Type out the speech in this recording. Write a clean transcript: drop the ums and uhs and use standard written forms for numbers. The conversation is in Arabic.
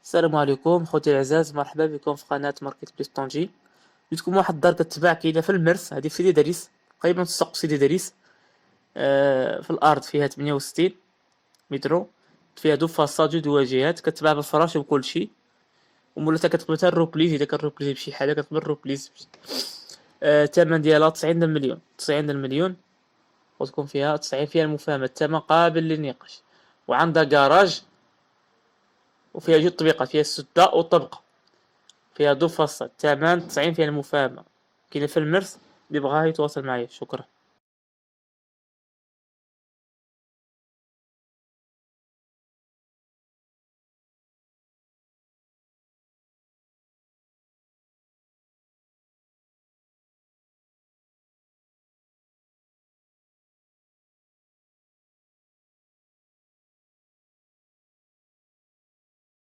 السلام عليكم خوتي العزاز، مرحبا بكم في قناة ماركت بليس طنجي. جبتكم واحد الدار كتباع كاينة في المرس، هذه في سيدي داريس، قريبة من السوق سيدي داريس. في الأرض فيها 68 مترو، فيها دو فاصاد جوج واجهات، كتباع بالفراش وكلشي. ومولاتها كتقبل حتى الروبليز، إذا كان الروبليز بشي حاجة كتقبل الروبليز. الثمن ديالها 90 المليون، 90 المليون. وتكون فيها 90 فيها المفاهمة، الثمن قابل للنقاش. وعندها كراج، وفيها جوج طبيقة، فيها السدة والطبقة. فيها دو فاصة، الثمن 90 فيها المفاهمة. كاينة في المرس، اللي بغاها يتواصل معايا. شكرا.